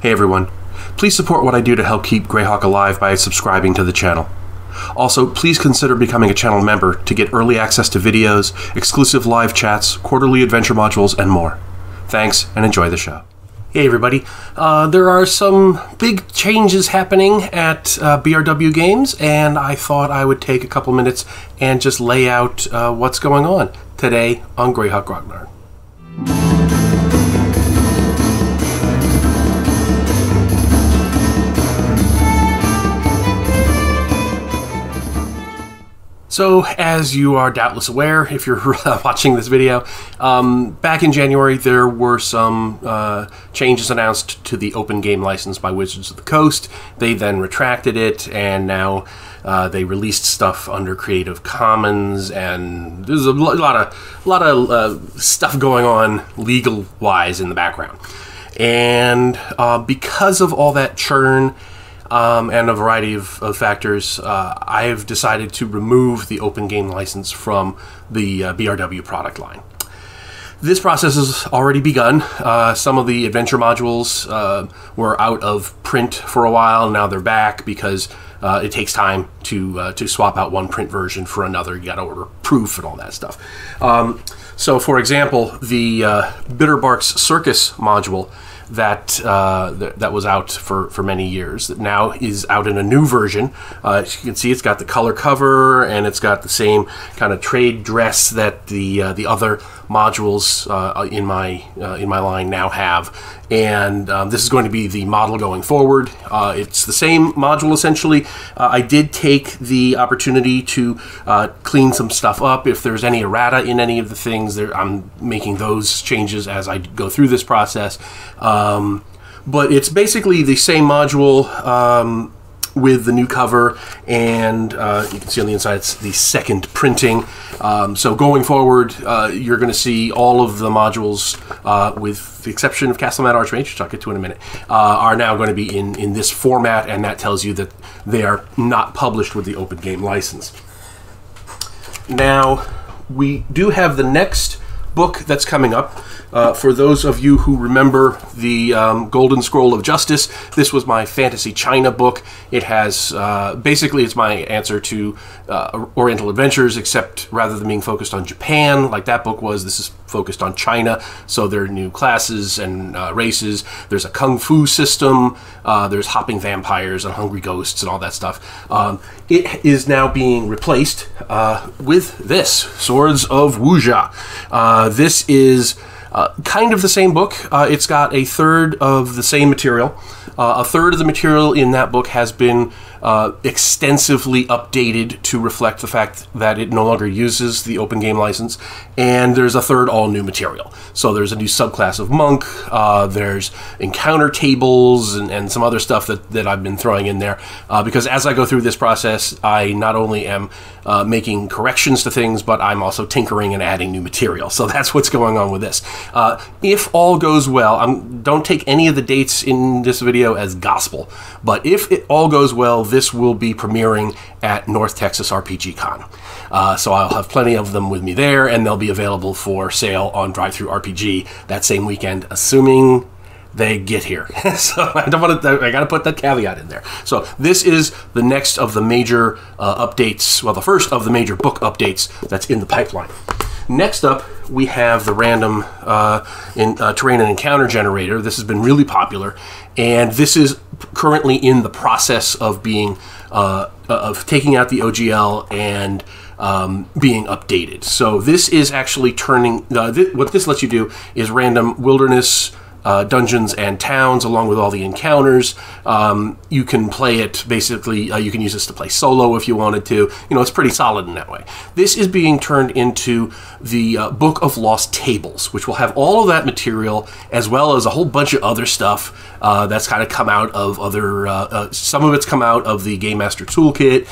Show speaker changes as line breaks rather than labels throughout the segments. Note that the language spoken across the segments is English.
Hey everyone, please support what I do to help keep Greyhawk alive by subscribing to the channel. Also, please consider becoming a channel member to get early access to videos, exclusive live chats, quarterly adventure modules, and more. Thanks, and enjoy the show. Hey everybody, there are some big changes happening at BRW Games, and I thought I would take a couple minutes and just lay out what's going on today on Greyhawk Grognard. So, as you are doubtless aware, if you're watching this video, back in January there were some changes announced to the open game license by Wizards of the Coast. They then retracted it, and now they released stuff under Creative Commons, and there's a lot of stuff going on legal-wise in the background. And because of all that churn, and a variety of factors, I have decided to remove the open game license from the BRW product line. This process has already begun. Some of the adventure modules were out of print for a while. Now they're back because it takes time to swap out one print version for another. You got to order proof and all that stuff. So, for example, the Bitterbark's Circus module that was out for many years, that now is out in a new version. As you can see, it's got the color cover, and it's got the same kind of trade dress that the other modules in my line now have. And this is going to be the model going forward. It's the same module essentially. I did take the opportunity to clean some stuff up. If there's any errata in any of the things, I'm making those changes as I go through this process. But it's basically the same module with the new cover, and you can see on the inside it's the second printing. So going forward, you're going to see all of the modules, with the exception of Castlemat Archmage, which I'll get to in a minute, are now going to be in this format, and that tells you that they are not published with the open game license. Now, we do have the next book that's coming up. For those of you who remember the Golden Scroll of Justice, this was my Fantasy China book. It has, basically it's my answer to Oriental Adventures, except rather than being focused on Japan, like that book was, this is focused on China. So there are new classes and races. There's a Kung Fu system. There's hopping vampires and hungry ghosts and all that stuff. It is now being replaced with this, Swords of Wuxia. This is kind of the same book. It's got a third of the same material. A third of the material in that book has been extensively updated to reflect the fact that it no longer uses the open game license, and there's a third all new material. So there's a new subclass of monk, there's encounter tables, and some other stuff that I've been throwing in there, because as I go through this process, I not only am making corrections to things, but I'm also tinkering and adding new material. So that's what's going on with this. If all goes well, don't take any of the dates in this video as gospel, but if it all goes well, this will be premiering at North Texas RPG Con. So I'll have plenty of them with me there, and they'll be available for sale on Drive-Thru RPG that same weekend, assuming they get here. So I got to put that caveat in there. So this is the next of the major updates, well, the first of the major book updates that's in the pipeline. Next up, we have the random terrain and encounter generator. This has been really popular, and this is currently in the process of being of taking out the OGL and being updated. So this is actually turning what this lets you do is random wilderness dungeons and towns along with all the encounters. You can play it basically, you can use this to play solo if you wanted to. You know, it's pretty solid in that way. This is being turned into the Book of Lost Tables, which will have all of that material as well as a whole bunch of other stuff that's kind of come out of other, some of it's come out of the Game Master Toolkit,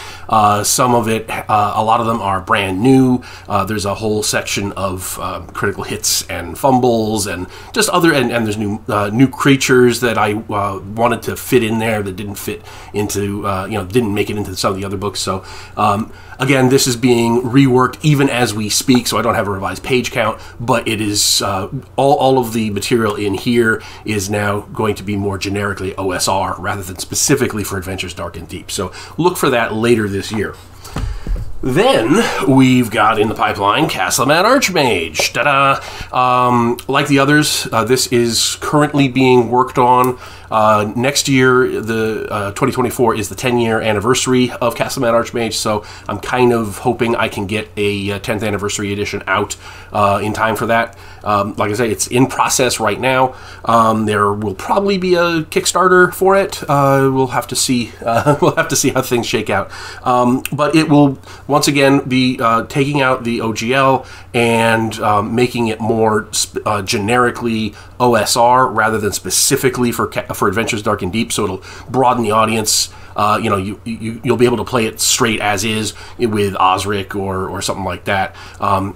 some of it, a lot of them are brand new. There's a whole section of critical hits and fumbles and just other, and there's new creatures that I wanted to fit in there that didn't fit into, didn't make it into some of the other books. So again, this is being reworked even as we speak, so I don't have a revised page count, but it is all of the material in here is now going to be more generically OSR rather than specifically for Adventures Dark and Deep. So look for that later this year. Then we've got in the pipeline Castellan Archmage. Ta-da! Like the others, this is currently being worked on. Next year, the 2024 is the 10-year anniversary of Castellan Archmage, so I'm kind of hoping I can get a 10th anniversary edition out in time for that. Like I say, it's in process right now. There will probably be a Kickstarter for it. We'll have to see. We'll have to see how things shake out. But it will once again be taking out the OGL and making it more generically OSR rather than specifically for Adventures Dark and Deep. So it'll broaden the audience. You'll be able to play it straight as is with Osric or something like that. One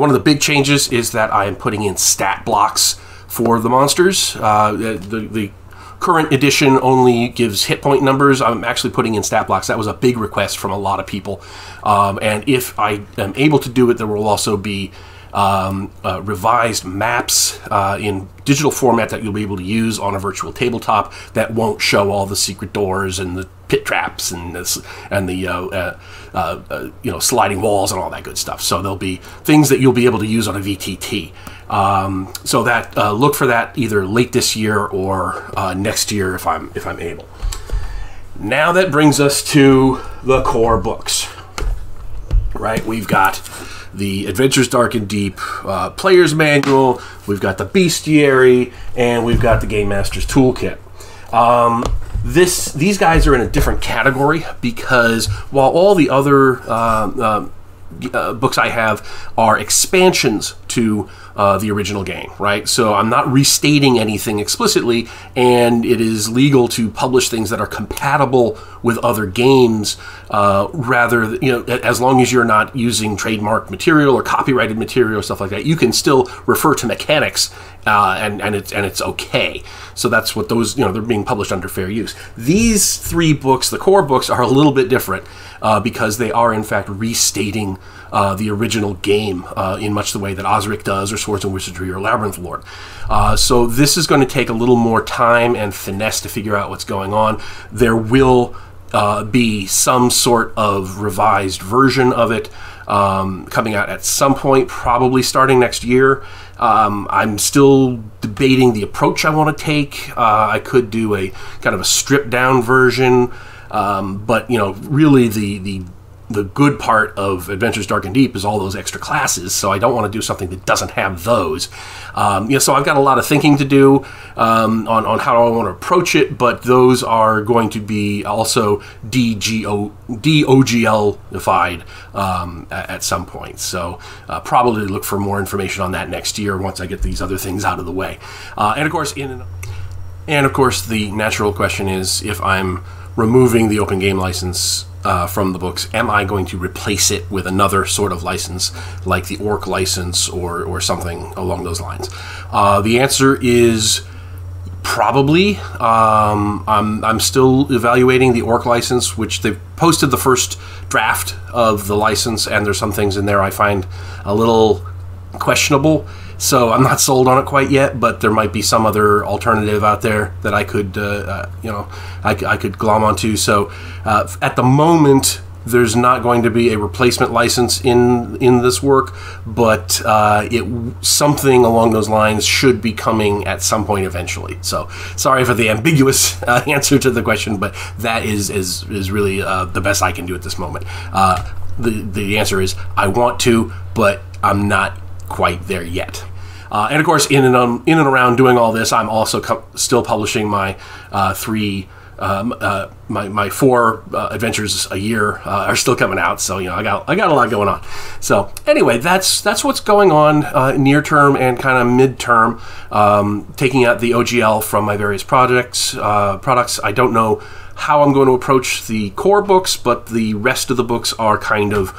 of the big changes is that I am putting in stat blocks for the monsters. The current edition only gives hit point numbers. I'm actually putting in stat blocks. That was a big request from a lot of people. And if I am able to do it, there will also be revised maps in digital format that you'll be able to use on a virtual tabletop that won't show all the secret doors and the pit traps and the sliding walls and all that good stuff. So there'll be things that you'll be able to use on a VTT. So that look for that either late this year or next year if I'm able. Now that brings us to the core books. Right, we've got the Adventures Dark and Deep Player's Manual, we've got the Bestiary, and we've got the Game Master's Toolkit. These guys are in a different category because while all the other books I have are expansions to the original game, right? So I'm not restating anything explicitly, and it is legal to publish things that are compatible with other games, rather, as long as you're not using trademark material or copyrighted material or stuff like that, you can still refer to mechanics, and it's okay. So that's what those, they're being published under fair use. These three books, the core books, are a little bit different because they are in fact restating the original game in much the way that Osric does, or Swords and Wizardry, or Labyrinth Lord. So this is going to take a little more time and finesse to figure out what's going on. There will be some sort of revised version of it coming out at some point, probably starting next year. I'm still debating the approach I want to take. I could do a kind of a stripped down version, but really the good part of Adventures Dark and Deep is all those extra classes, so I don't want to do something that doesn't have those. So I've got a lot of thinking to do on how I want to approach it, but those are going to be also DOGL-ified at some point. So probably look for more information on that next year once I get these other things out of the way. And of course, the natural question is, if I'm removing the open game license from the books, am I going to replace it with another sort of license, like the Orc license or something along those lines? The answer is probably. I'm still evaluating the Orc license, which they've posted the first draft of the license, and there's some things in there I find a little questionable. So I'm not sold on it quite yet, but there might be some other alternative out there that I could, I could glom onto. So at the moment, there's not going to be a replacement license in this work, but something along those lines should be coming at some point eventually. So sorry for the ambiguous answer to the question, but that is really the best I can do at this moment. The answer is I want to, but I'm not quite there yet. And of course, in and around doing all this, I'm also still publishing my my 4 adventures a year are still coming out. So I got a lot going on. So anyway, that's what's going on near term and kind of mid term. Taking out the OGL from my various products. I don't know how I'm going to approach the core books, but the rest of the books are kind of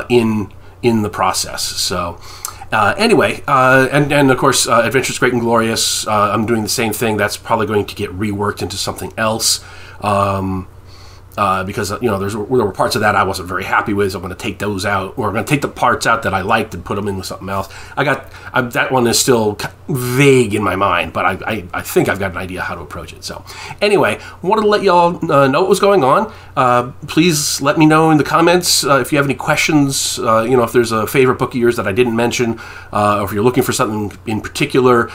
in the process. So Anyway, and of course, Adventures Great and Glorious, I'm doing the same thing. That's probably going to get reworked into something else. Because there were parts of that I wasn't very happy with, so I'm going to take those out, or I'm going to take the parts out that I liked and put them in with something else. That one is still vague in my mind, but I think I've got an idea how to approach it. So anyway, wanted to let y'all know what was going on. Please let me know in the comments if you have any questions. If there's a favorite book of yours that I didn't mention, or if you're looking for something in particular.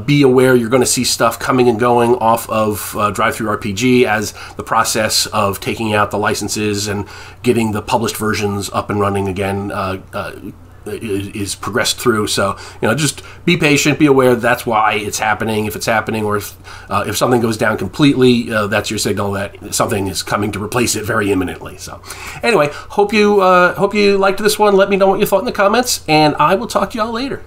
Be aware you're going to see stuff coming and going off of Drive-Thru RPG as the process of taking out the licenses and getting the published versions up and running again is progressed through. So just be patient, be aware that's why it's happening, if it's happening, or if something goes down completely, that's your signal that something is coming to replace it very imminently. So anyway, hope you liked this one. Let me know what you thought in the comments, and I will talk to y'all later.